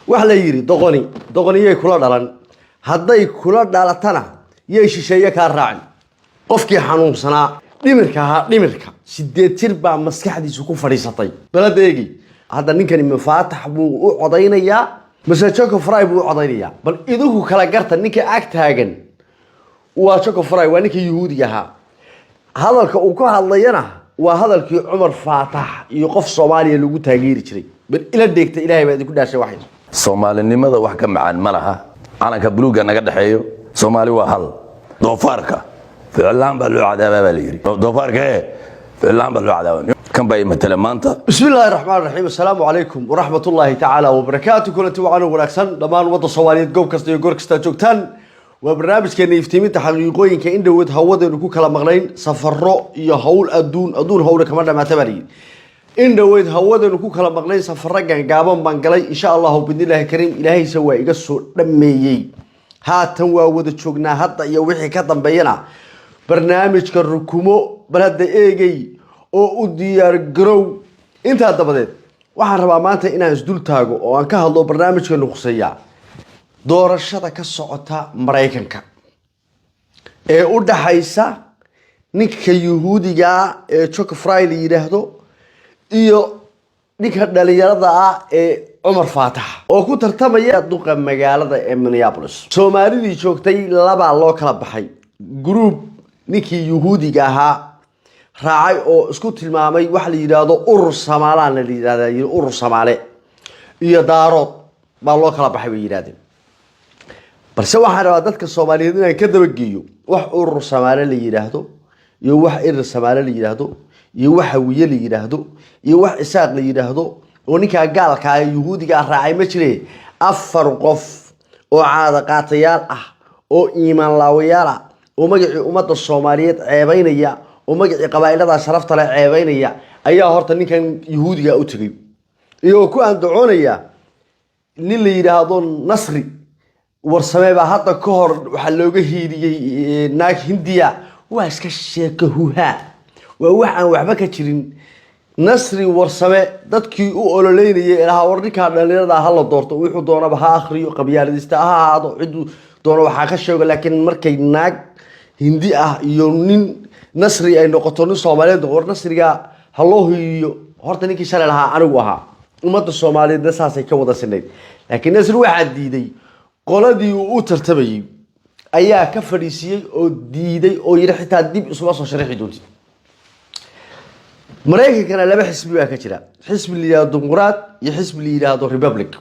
وحلا يري دقني يكلا دلن هذا يكلا دلتنا يشيشيا كارعن قفكي حنون سنا دمركا سيدة تربع مسكحة سكون فريسطي بلد يجي هذا نكني مفاتح بو عضينيا بس شوكو فراي بو عضينيا بل إذا هو كلا جرت نك أكت هاجن وشوكو فراي ونك يهوديها هذا الكوكو هاللينا وهذا الكي عمر فاتح يقف صومالي اللي قلت هجير شري بل إلى ديكت إلهي بعد كل شيء واحد صومالي لماذا وحكم عن ملها أنا كبلوج أنا قد حيو صومالي وهل دوفاركا في العلام بلو عذاب باليري دوفاركا في العلام بلو عذاب كم باي مثلا مانتا بسم الله الرحمن الرحيم السلام عليكم ورحمة الله تعالى وبركاته كنتوا وعنا ونكسن لما نوضع صواليد جو كستي جو كستا جوكتان وبرنامج كان يفتيمين تحقيقين كإن دوت هودا نكون كلام مغلين سفراء يهول أدون هول كمان ما تبرين إن دوت هودا نكون كلام مغلين سفراء جابان بانجلي إن شاء الله بإذن الله الكريم إلهي سوى يقصوا لميي هات هو ود شوقنا هذا يوحي كذا بينا برنامج كالركومو بلاد إيجي أو ديار جرو أنت هذا بدأت waxaan rabaa maanta inaan isdul taago oo aan ka hadlo barnaamijka nuqsiya doorashada ka socota Mareykanka ee u dhaxaysa ninka Yahuudiga ee Chuck Friday yiraahdo iyo ninka dhalinyarada ah ee Umar Faatax oo ku tartamaya duqa magaalada Minneapolis Soomaalidii joogtay laba loo kala baxay group ninkii Yahuudiga ahaa raacay oo isku tilmaamay wax la yiraahdo urur Soomaaliland la yiraahdo urur Soomaali iyo daarood baa loo kala baxay bay yiraahdeen balse waxaan rabaa dadka Soomaaliyeed inay ka daba geeyo wax urur Soomaali la yiraahdo iyo wax irir Soomaali la yiraahdo iyo wax hawiye la yiraahdo iyo wax isaaq la yiraahdo oo ninka gaalka ah Yahuudiga raacay ma jiree afar qof oo caada qaatayaal ah oo iimaan laawayaal ah oo magacii ummadda Soomaaliyeed ceebaynaya ومجد قبائل هذا شرفت على عيبينيا أيها هرت إن كان يهودي أو تجيب يوكو عند عونيا للي يرادون نصري ورسمي حتى كهر وحلوجه هي ناك هندية واسكش كهوها ووحنا وحبك تشرين نصري ورسمي دتكي أولو لين يلها ورنيك هذا اللي هذا هلا دورته ويحضرنا بها آخري وقبيلة دستها هذا عدو دورنا وحكش لكن مركي ناك هندي يونين نصري أي نقطة الصوماليين دور نصرية هالله هرتني كيشال لها عنوها وما الصوماليين ده ساسي كوضع سنين لكن نصر واحد ديدي قلدي وترتبي أيها كفريسي أو ديدي أو يرح تاديب أسواق شريح دونتي مريكا كان لما حسب بها كتير حسب اللي يا ديمقراط يحسب اللي يا ريبابليك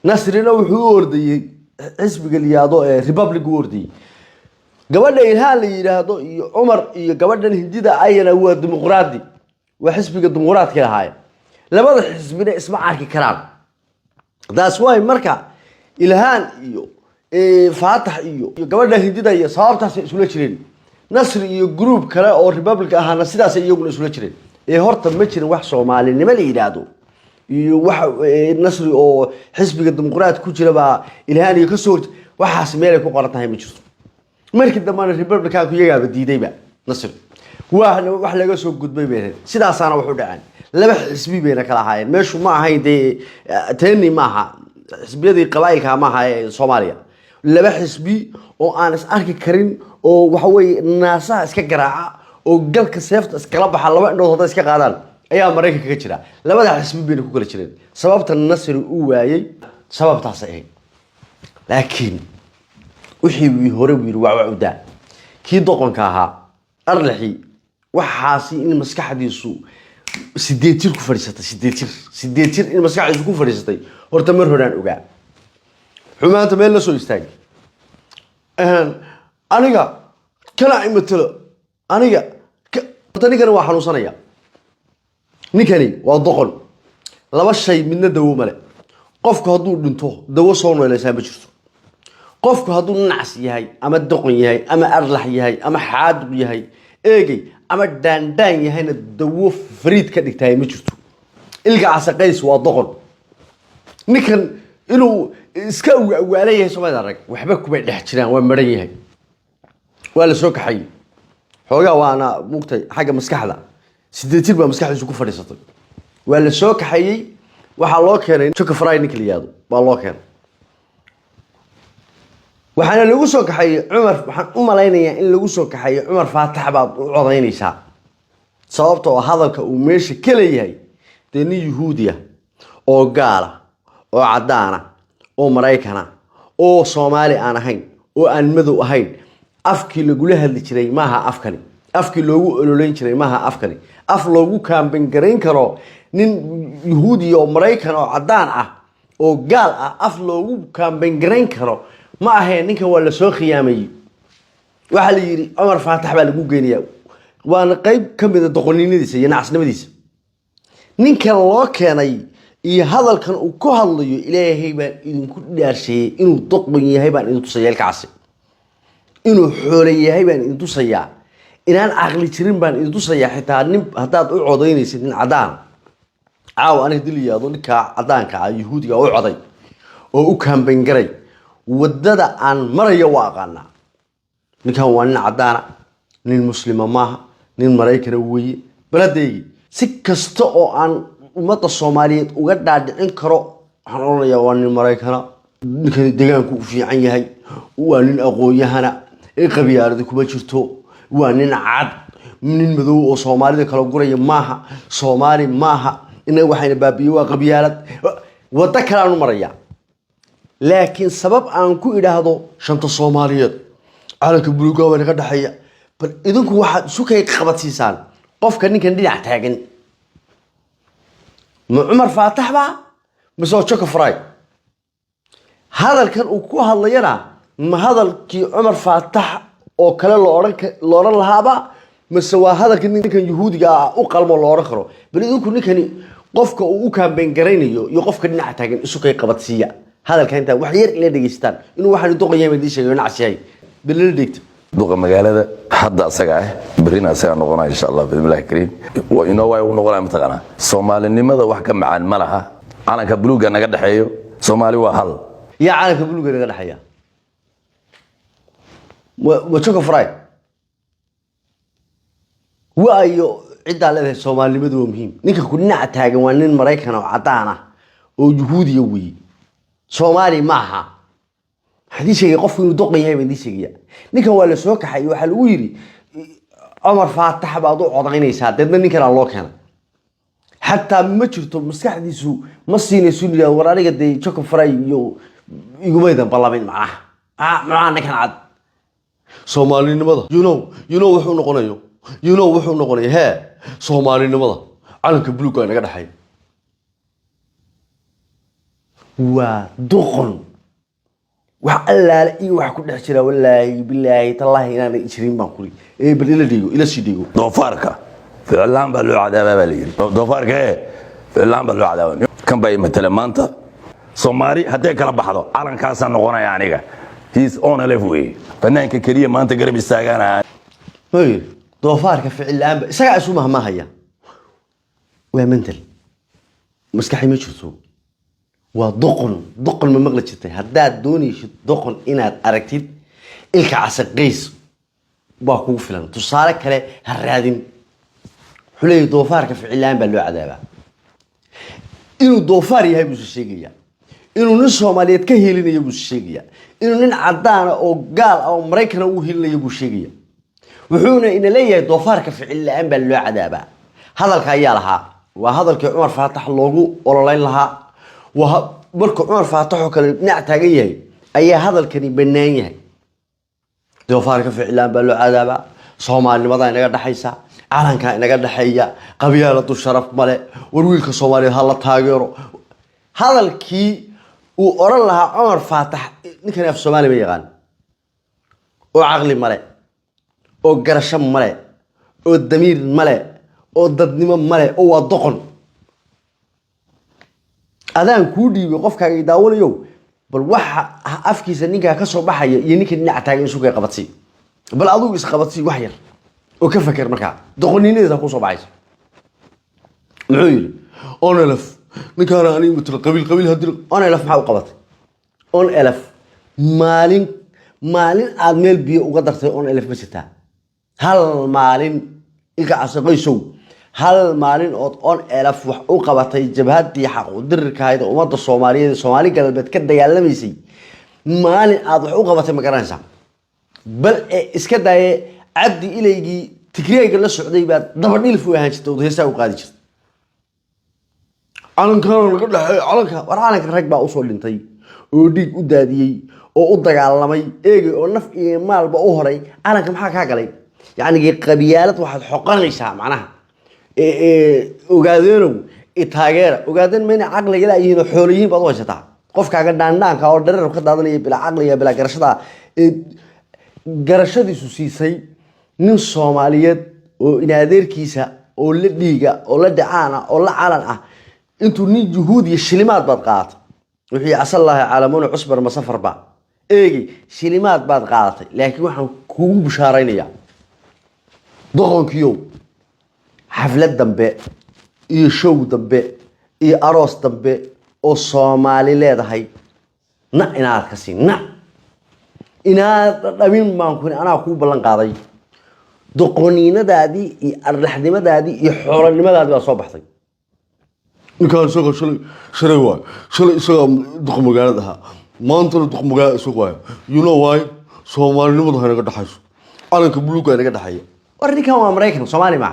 نصرنا وحور دي حسب اللي يا ريبابليك وردي قبل إلها اللي يراهدو عمر قبل الهندية أينا هو ديمقراطي وحسب الديمقراط كده هاي لما حسبنا اسمه عارك كلام ده سواء مركا إلهان فاتح قبل الهندية صارت سؤال شرين نصر جروب كلا أو ريبابليك أهنا سيدا سيجون سؤال شرين هرت مشين واحد صومالي نما اللي يراهدو واحد نصر أو حسب الديمقراط كوجلا بقى إلهان يكسر واحد سميرك وقرطها مشوف markii dambana Republican ku yaga diidayba Nasr wax laga soo gudbay been sidaasana wuxuu dhacay laba xisbi beena kala haayeen meeshu ma ahayn teeni ma aha xisbiyadii qabaayilka ma aha Soomaaliya laba xisbi oo aan is arki karin oo waxa way naasaha iska garaaca oo galka seefta iskala baxa laba indhood hada iska qaadaan ayaa Mareykanka ka jira labada xisbi beena ku kala jireen sababta Nasr uu waayay sababtaas ay laakiin وحي هوري وعودا كي دقن كاها أرلحي وحاسي إن مسكح ديسو سديتير كفريستي سديتير إن مسكح ديسو كفريستي ورتمر هران وقع حما أنت مين لسوا يستاج أنا كلا إمتلا أنا تاني كانوا واحد وصنايا نكني وضقن لما الشيء منا دو ملأ قف كهدو دنتو دو صون ولا سامبشرتو قفك هادو نعس يهي أما الدقن يهي أما أرلح يهي أما حاد يهي إيجي أما دان يهي الدوف فريد كدك تاي مجرتو إلقى عساقيس والدقن نكن إنو إسكاو وعليه سوى دارك وحبكو بعد حجران ومرين يهي ولا سوك حي حوغا وانا موقتي حاجة مسكحة سيدتير بقى مسكحة سوكو فريسطي ولا سوك حي waxaa loo keenay Chuka Fry ninka la yiraahdo baa loo keenay waxaana lagu soo kaxay Umar waxaan u maleynayaa in lagu soo kaxay Umar Faatax baad u codaynaysaa sababtoo hadalka uu meesha ka leeyahay nin Yahuudiya oo gaala oo cadaana oo Mareykana oo Soomaali aan ahayn oo aan madow ahayn afkii lagu la hadli jiray maaha afkani afkii loogu ololeyn jiray maaha afkani af loogu kaamben gareyn karo nin Yahuudi oo Mareykan oo cadaan ah oo gaal ah af loogu kaamben gareyn karo ma ahayn ninka waa la soo khiyaamay waxa la yiri Umar Faatax baa lagu geenayaa waana qayb kamid ah doqoninadiisa iyo nacasnimadiisa ninka loo keenay iyo hadalkan uu ku hadlayo Ilaahay baan idinku dhaarshay inuu doqon yahay baan idin tusayay kaasi inuu xoolo yahay baan idin tusayaa inaan aqli jirin baan idin tusayaa xitaa nin hadaad u codaynaysid nin cadaan aaw aniga diliyaado ninka cadaanka ah Yahuudiga oo coday oo u kaamben garay wadada aan marayo waa aqaana ninkan waa nin cadaana nin muslima maaha nin Mareykan weeye baladeegi si kasta oo aan umada Soomaaliyeed uga dhaadhicin karo waxaan oranayaa waa nin Mareykana ninkan deegaanku u fiican yahay waa nin aqoonyahana qabyaalada kuma jirto waa nin cad nin madow oo Soomaalida kala guraya maaha Soomaali maaha inay waxayna baabiyo waa qabyaalad wada kala aanu maraya laakiin sabab aan ku ilaahdo shanta Soomaaliyeed calanka buluuga waa naga dhaxaya bal idinku waxa sukay qabatisaan qofka ninkan dhinac taagan ma Umar Faatax ba masoo Chuka Fry hadalkan uu ku hadlayana ma hadalkii Umar Faatax oo kale loo oran lahaaba mise waa hadalkan ninkan Yahuudiga ah u qalmo loo oran karo bal idinku ninkani qofka uu u kaamben gareynayo iyo qofka dhinac taagan isu kay qabadsiya hadalka inta wax yar ila dhageystaan inuu waxaan doqoyay ma diishayo nacsiyahay bil la dhigto duqa magaalada hadda asaga ah berina asaga noqonaa insha Allah billahi kariim waa inoo way u noqonaa mataqana Soomaalinimada wax ka macaan ma laha calanka buluuga naga dhaxeeyo Soomaali waa hal يا عالم بلوغ اللي قاعد حياه وتشوف فراي وايو عند على الصومالي مدو مهم نينك كنا تاغن وانين مريكان او عدانا او يهودي وي صومالي معها حدي شيء قف انه دقيا من دي شيء نينك ولا سو كخاي waxa lagu yiri Umar Faatax baad u codaynaysaa dadna ninkan loo keenay hatta ma jirto maskaxdiisu ma siinayso ilaa waraaniga day Chuka Fry iyo igumeydan balamin macnaha ninkan cad Soomaalinimada you know wuxuu noqonayo he Soomaalinimada calanka buluuga naga dhaxay waa doqon wax allaale iyo wax ku dhex jira wallaahi billaahi tallahi inaan jirin baan kuli bal ila sii dhigo doofaarka ficlaan baa loo cadaabaa baa la yiri doofaarka ficlaan baa loo cadaabaa kan bay matala maanta Soomaali haday kala baxdo calankaas noqonaya aniga he's on a level way fanaanka kaliya maanta garab istaagana hay doofaarka ficlaan isaga isu mahma haya waa mental maskaxi ma jirto waa doqon ma maqla jirtay hadaad doonaysid doqon inaad aragtid ilka casaqays baa kugu filan tusaale kale ha raadin xulay doofaarka ficlaan baa loo cadaabaa inuu doofaar yahay buu sheegaya inuu nin Soomaaliyeed ka helinayo buu sheegaya inuu nin cadaan oo gaal ah oo Mareykan uu helinayo buu sheegaya wuxuuna in leeyahay doofaarka ficlaan baa loo cadaabaa hadalka ayaa lahaa waa hadalkii Umar Faatax loogu ololeyn lahaa marka Umar Faatax oo kale dhinac taagan yahay ayaa hadalkani banaan yahay doofaarka ficlaan baa loo cadaabaa Soomaalinimada inaga dhaxaysa calanka inaga dhaxeeya qabyaaladu sharaf male warwiilka Soomaaliyeed hal la taageero hadalkii uu oran lahaa Umar Faatax ninkan af Soomaali ma yaqaan oo aqli male oo garasho male oo damiir male oo dadnimo male oo waa doqon adaan ku dhiibay qofkaaga daawanayo bal waxa afkiisa ninka ka soo baxaya iyo ninka dhinac taagan isku kay qabatay bal adigu is qabatay wax yar oo ka fakir markaa doqonineeda ku soo baxaysa muxuu yiri on elef ninkaan ani mutul qabiil hadii on elef maxaa u qabatay on elef maalin aad meel biyo uga dartay on elef ma jirtaa hal maalin ilka casaqayso هل مالين أون ألف وقبتي جبهتي حق ودر كهيدا ومضى الصومالي قلبت كده يعلميسي مالين أضح وقبتي مكانسا بل إسكده عبدي إلى يجي تكريه قال السعودية بعد ضبطني الفوي هانش توضيسا وقادش على كان قبل على كان ورا كان ركبة أوصل لنتي وديك ودادي oo u dagaalamay eegi oo naf iyo maalba u horay alanka maxaa ka galay yani qabiyaalad waxaad xoqanaysaa macnaha ogaadeenow taageera ogaadeen ma in caqliga la yihiin xooliyiin baad u haysataa qofkaaga dhaandhaanka oo dhareer ka daadanaya bila caqliga bila garashada garashadiisu siisay nin Soomaaliyeed oo in adeerkiisa oo la dhiiga oo la dhacaana oo la calan ah intuu nin juhuudi shilimaad baad qaatay wixii asallaha caalamuna cusbar masafar ba eegi shilimaad baad qaadatay laakiin waxaan kuugu bishaaraynayaa doqonkiyo xaflad dambe iyo show dambe iyo aroos dambe oo Soomaali leedahay na inaad ka siin na inaad dhabin baan ku anaa ku ballan qaaday doqoniinadaadii iyo arlaxnimadaadii iyo xoolonimadaadii baa soo baxday ninkaan soo shalay waa shalay isaga doqon magaalada maanta doqon magaalada soo waayo you know why Soomaalinimadu waxay naga dhaxayso calanka buluuga naga dhaxaya warninkan waa Mareykan Soomaali ma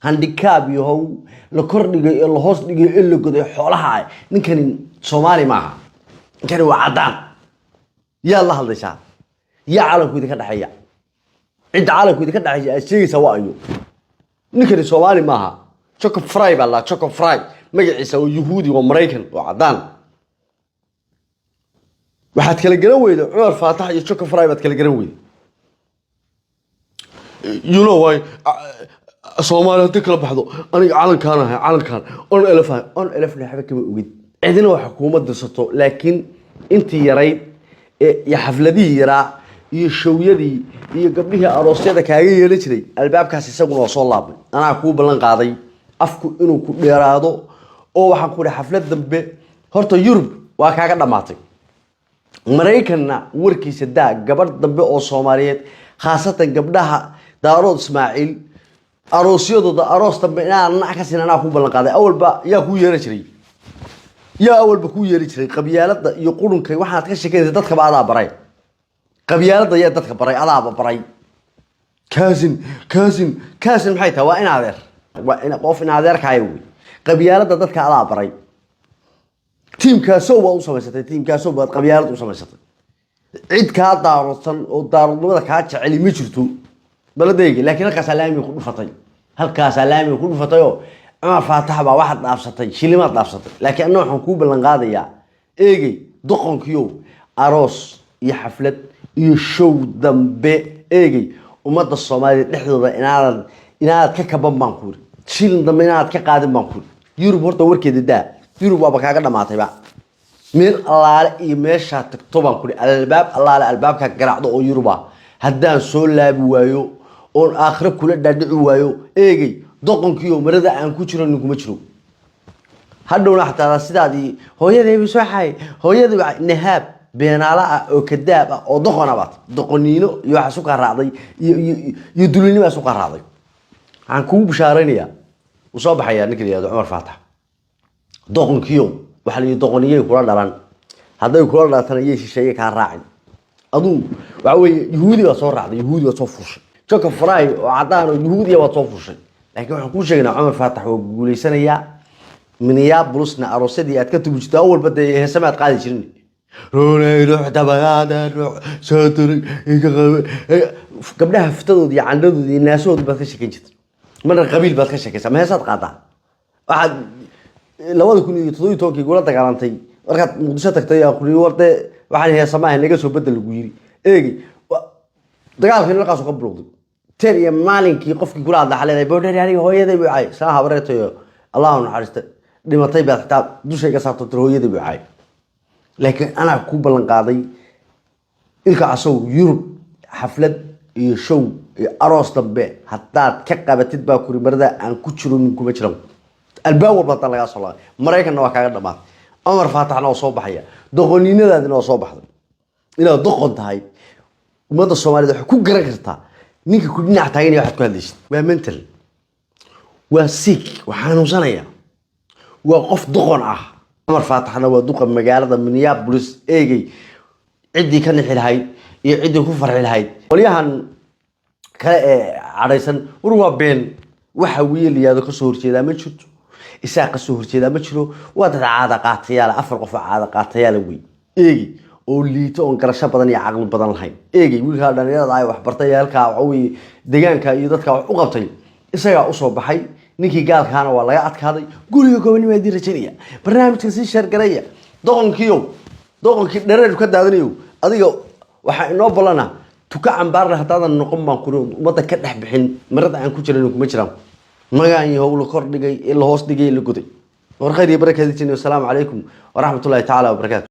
handicap iyo how la kordhigay ee la hoos dhigay ee la goday xoolaha ninkan Soomaali ma ninkan waa cadaan yaa la hadlaysaa yaa calanku idinka dhaxaya cid calanku idinka dhaxaya sheegaysa waa ayo ninkan Soomaali ma aha choco fry baa la choco fry magaciisa oo yahuudi oo Mareykan oo cadaan waxaad kala garan weydo Umar Faatax iyo choco fry baad kala garan weydo you know why Soomaali hadii kala baxdo aniga calankan on elef leexba kaba ogid cidina waxa xukuumadda sato laakiin intii yaray ee xafladii yaraa iyo showyadii iyo gabdhihii aroosyada kaaga yeelay jiray albaabkaas isaguna soo laabay anaa ku ballan qaaday afku inuu ku dheeraado oo waxaan ku xaflad dambe horta Yurub waa kaaga dhamaatay Mareykanna warkiisa daa gabadh dambe oo Soomaaliyeed khaasatan gabdhaha daarood Ismaaciil aroosyadooda aroos dambe inaan ka sinana ku ballan qaaday awalba yaa ku yeeray jiray qabiyaalada iyo qurunka waxaad ka sheekaysaa dadka baada baray qabiyaalada yaa dadka baray adaaba baray kaasin maxay tahay waa in adeer qof in adeerkaayo qabiyaalada dadka adaa baray tiimkaasoo waa u samaysatay tiimkaasoo baad qabyaalad u samaysatay cid ka daarosan oo daarodnimada ka jecel ma jirto baladayga laakiin halkaas alaami ku dhufatay oo Umar Faatax baa waxa dhaafsatay shilimaad dhaafsatay laakiin anna waxaan ku ballan qaadayaa eegay doqonkiyo aroos iyo xaflad iyo show dambe eegay ummadda Soomaaliyeed dhexdooda inaad ka kaban baan ku shilin dambe inaad ka qaadin baan ku Yurub horta warkeeda daa Yurub waa kaaga dhamaatay ba meel allaale iyo meesha tagto baan ku albaab allaale albaabka garaacdo oo Yuruba haddaan soo laabi waayo oo aakhira kula dhaadhici waayo eegay doqonkiyo marada aan ku jiro ninkuma jiro hadhowna xataa sidaadii hooyaday soo xay hooyaday nahaab beenaala oo kadaab oo doqonabaad doqoniino iyo waxa soo ka raacday iyo dulinimo soo ka raacday aan ku bishaaraynayaa soo baxaya ninka yiraahdo Umar Faatax doqonkiyo waxa la doqoniyay kula dhalan haday kula dhalatana yeeshay ka raacin aduu waxa weeye yahuudi waa soo raacday yahuudi waa soo fushay choco fry oo cadaan oo yahuudi waa soo fushay laakiin waxaan ku sheegnaa Umar Faatax oo guuleysanaya Minneapolis-na aroosadii aad ka tubujto awal bada heesamaad qaadi jirin roonay ruux dabagaada ruux soo turay gabdhaha fitadood iyo candhadood iyo naasood baad ka sheekan jirtay marna qabiil baad ka sheekaysaa ma heesaad qaadaa waxaad 2017 gula dagaalantay markaad Muqdisho tagtay aan qori warde waxaan heesamaha naga soo bedel lagu yiri eegi dagaalkii halkaas ka bilowday teen iyo maalinkii qofkii kula hadla xaleeday boodhari aniga hooyaday buu caay saa habareetayo Allahu naxariista dhimatay baad xitaa dushayga saarto hooyaday buu caay laakiin ana ku ballan qaaday ilka asaw Yurub xaflad iyo show iyo aroos dambe hadaad ka qabatid baa kuri marada aan ku jiro ninkuma jiro albaab walba laga soo laabay Mareykanna waa kaaga dhamaatay Umar Faataxna oo soo baxaya doqoniinadaadina oo soo baxday inaad doqon tahay ummadda Soomaaliyeed waxa ku garan kartaa ninka ku dhinac taagan waxaad ku hadlaysid waa mental وسيك وحنوصنيا وقف دقن عمر فاتحنا ودقن مقالة منيابوليس ايجي عدي كان الهاي عدي كفر الهاي وليهن عريسن وروا بين وحويل يا ذاك السهور كذا ما شفت إساق السهور كذا ما شلو وده عادة قاتيال أفرق في عادة قاتيال وي إيجي واللي تون كرشة بدني عقل بدن الحين إيجي يقول هذا أنا ضايع وحبرتي هالك عوي دجان كيدك وقبتي إساق أصوب بحي نيكي قال كان والله يعطك هذا قولي يقولني ما يدير رجلية برنامج تنسي شرقية ضغن كيو ضغن كي نرد كده هذنيو أديو وحنوبلنا تكعن بارة هذا النقم ما كنا ما تكدح بحين مرد عن كل شيء نكمل شرام ما يعني هو الكور دقي إلا هوس دقي اللي قدي ورخير يبارك هذه السلام عليكم ورحمة الله تعالى وبركاته.